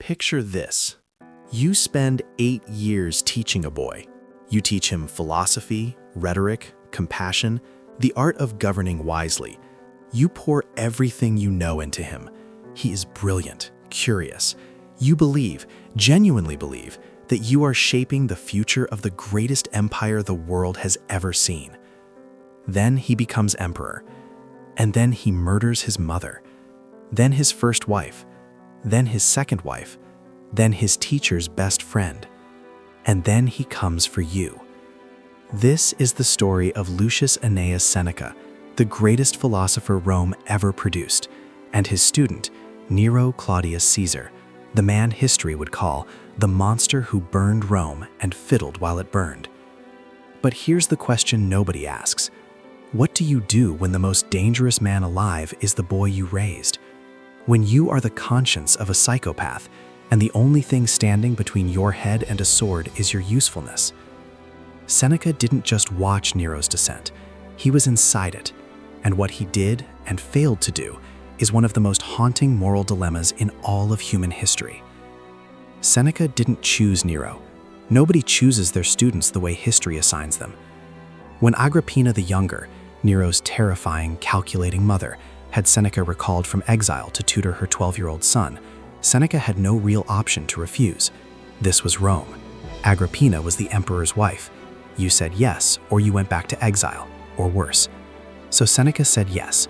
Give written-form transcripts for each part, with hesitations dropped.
Picture this. You spend 8 years teaching a boy. You teach him philosophy, rhetoric, compassion, the art of governing wisely. You pour everything you know into him. He is brilliant, curious. You believe, genuinely believe, that you are shaping the future of the greatest empire the world has ever seen. Then he becomes emperor. And then he murders his mother. Then his first wife. Then his second wife. Then his teacher's best friend. And then he comes for you. This is the story of Lucius Annaeus Seneca, the greatest philosopher Rome ever produced, and his student, Nero Claudius Caesar, the man history would call the monster who burned Rome and fiddled while it burned. But here's the question nobody asks. What do you do when the most dangerous man alive is the boy you raised? When you are the conscience of a psychopath, and the only thing standing between your head and a sword is your usefulness? Seneca didn't just watch Nero's descent, he was inside it, and what he did and failed to do is one of the most haunting moral dilemmas in all of human history. Seneca didn't choose Nero. Nobody chooses their students the way history assigns them. When Agrippina the Younger, Nero's terrifying, calculating mother, had Seneca recalled from exile to tutor her 12-year-old son, Seneca had no real option to refuse. This was Rome. Agrippina was the emperor's wife. You said yes, or you went back to exile, or worse. So Seneca said yes.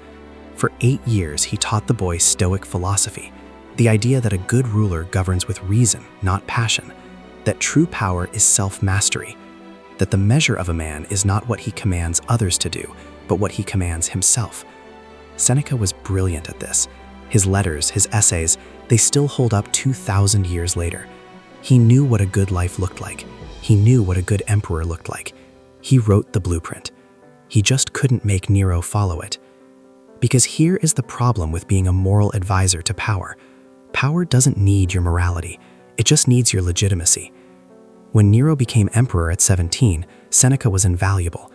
For 8 years, he taught the boy Stoic philosophy, the idea that a good ruler governs with reason, not passion, that true power is self-mastery, that the measure of a man is not what he commands others to do, but what he commands himself. Seneca was brilliant at this. His letters, his essays, they still hold up 2,000 years later. He knew what a good life looked like. He knew what a good emperor looked like. He wrote the blueprint. He just couldn't make Nero follow it. Because here is the problem with being a moral advisor to power. Power doesn't need your morality. It just needs your legitimacy. When Nero became emperor at 17, Seneca was invaluable.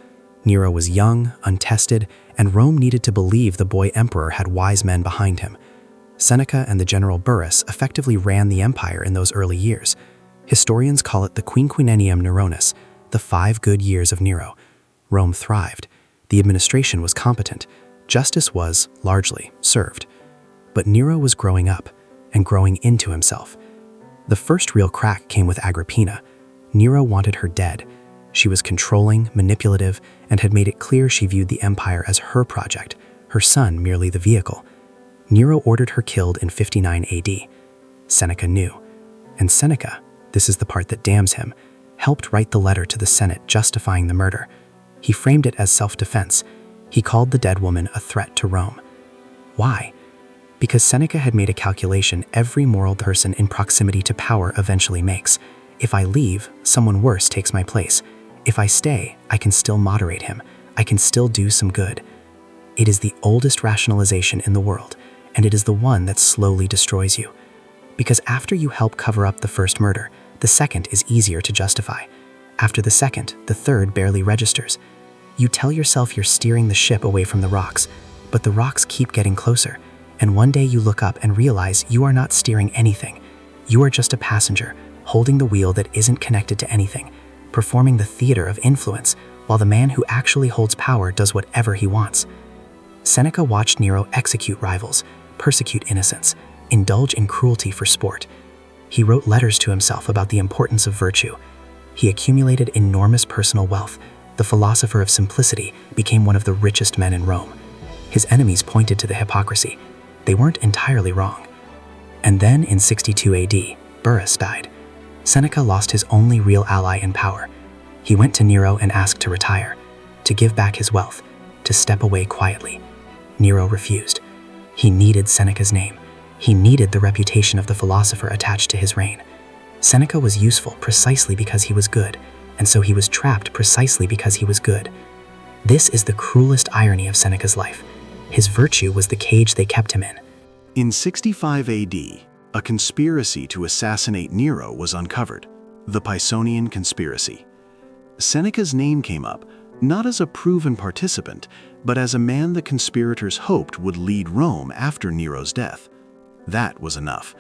Nero was young, untested, and Rome needed to believe the boy emperor had wise men behind him. Seneca and the general Burrus effectively ran the empire in those early years. Historians call it the Quinquennium Neronis, the 5 good years of Nero. Rome thrived. The administration was competent. Justice was, largely, served. But Nero was growing up, and growing into himself. The first real crack came with Agrippina. Nero wanted her dead. She was controlling, manipulative, and had made it clear she viewed the empire as her project, her son merely the vehicle. Nero ordered her killed in 59 AD. Seneca knew. And Seneca, this is the part that damns him, helped write the letter to the Senate justifying the murder. He framed it as self-defense. He called the dead woman a threat to Rome. Why? Because Seneca had made a calculation every moral person in proximity to power eventually makes. If I leave, someone worse takes my place. If I stay, I can still moderate him. I can still do some good. It is the oldest rationalization in the world, and it is the one that slowly destroys you. Because after you help cover up the first murder, the second is easier to justify. After the second, the third barely registers. You tell yourself you're steering the ship away from the rocks, but the rocks keep getting closer, and one day you look up and realize you are not steering anything. You are just a passenger, holding the wheel that isn't connected to anything, performing the theater of influence, while the man who actually holds power does whatever he wants. Seneca watched Nero execute rivals, persecute innocents, indulge in cruelty for sport. He wrote letters to himself about the importance of virtue. He accumulated enormous personal wealth. The philosopher of simplicity became one of the richest men in Rome. His enemies pointed to the hypocrisy. They weren't entirely wrong. And then in 62 AD, Burrus died. Seneca lost his only real ally in power. He went to Nero and asked to retire, to give back his wealth, to step away quietly. Nero refused. He needed Seneca's name. He needed the reputation of the philosopher attached to his reign. Seneca was useful precisely because he was good, and so he was trapped precisely because he was good. This is the cruelest irony of Seneca's life. His virtue was the cage they kept him in. In 65 AD, a conspiracy to assassinate Nero was uncovered, the Pisonian conspiracy. Seneca's name came up, not as a proven participant, but as a man the conspirators hoped would lead Rome after Nero's death. That was enough.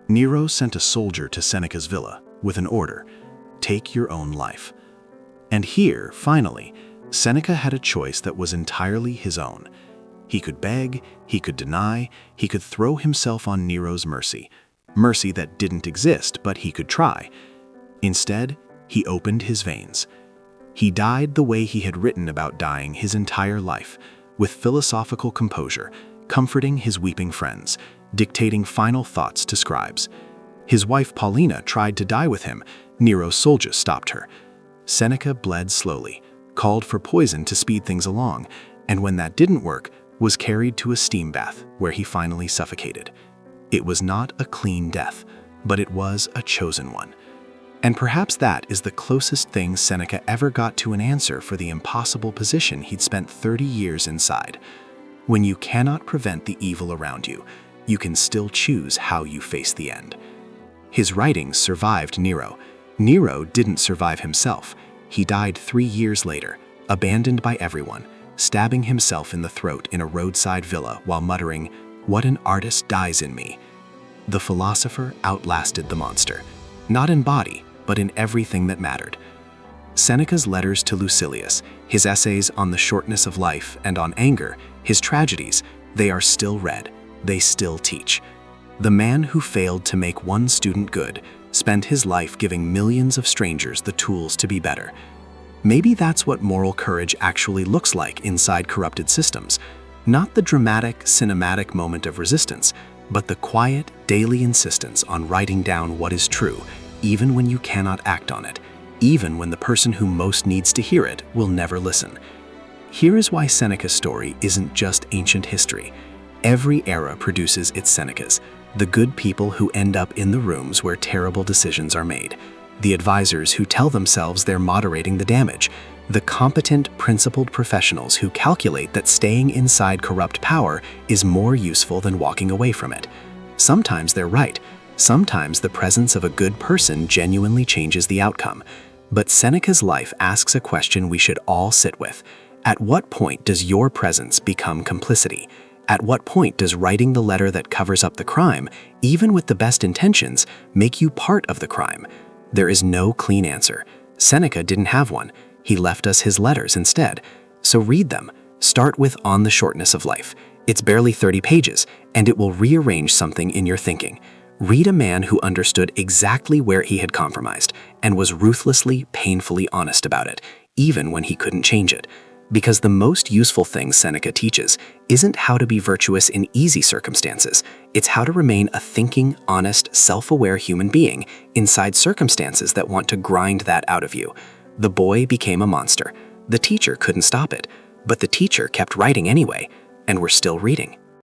Nero sent a soldier to Seneca's villa with an order: take your own life. And here, finally, Seneca had a choice that was entirely his own. He could beg, he could deny, he could throw himself on Nero's mercy. Mercy that didn't exist, but he could try. Instead, he opened his veins. He died the way he had written about dying his entire life, with philosophical composure, comforting his weeping friends, dictating final thoughts to scribes. His wife Paulina tried to die with him. Nero's soldiers stopped her. Seneca bled slowly, called for poison to speed things along, and when that didn't work, was carried to a steam bath where he finally suffocated. It was not a clean death, but it was a chosen one. And perhaps that is the closest thing Seneca ever got to an answer for the impossible position he'd spent 30 years inside. When you cannot prevent the evil around you, you can still choose how you face the end. His writings survived Nero. Nero didn't survive himself. He died 3 years later, abandoned by everyone, stabbing himself in the throat in a roadside villa while muttering, "What an artist dies in me." The philosopher outlasted the monster, not in body, but in everything that mattered. Seneca's letters to Lucilius, his essays on the shortness of life and on anger, his tragedies, they are still read, they still teach. The man who failed to make one student good spent his life giving millions of strangers the tools to be better. Maybe that's what moral courage actually looks like inside corrupted systems. Not the dramatic, cinematic moment of resistance, but the quiet, daily insistence on writing down what is true, even when you cannot act on it, even when the person who most needs to hear it will never listen. Here is why Seneca's story isn't just ancient history. Every era produces its Senecas, the good people who end up in the rooms where terrible decisions are made, the advisors who tell themselves they're moderating the damage, the competent, principled professionals who calculate that staying inside corrupt power is more useful than walking away from it. Sometimes they're right. Sometimes the presence of a good person genuinely changes the outcome. But Seneca's life asks a question we should all sit with. At what point does your presence become complicity? At what point does writing the letter that covers up the crime, even with the best intentions, make you part of the crime? There is no clean answer. Seneca didn't have one. He left us his letters instead. So read them. Start with On the Shortness of Life. It's barely 30 pages, and it will rearrange something in your thinking. Read a man who understood exactly where he had compromised and was ruthlessly, painfully honest about it, even when he couldn't change it. Because the most useful thing Seneca teaches isn't how to be virtuous in easy circumstances. It's how to remain a thinking, honest, self-aware human being inside circumstances that want to grind that out of you. The boy became a monster. The teacher couldn't stop it, but the teacher kept writing anyway, and we're still reading.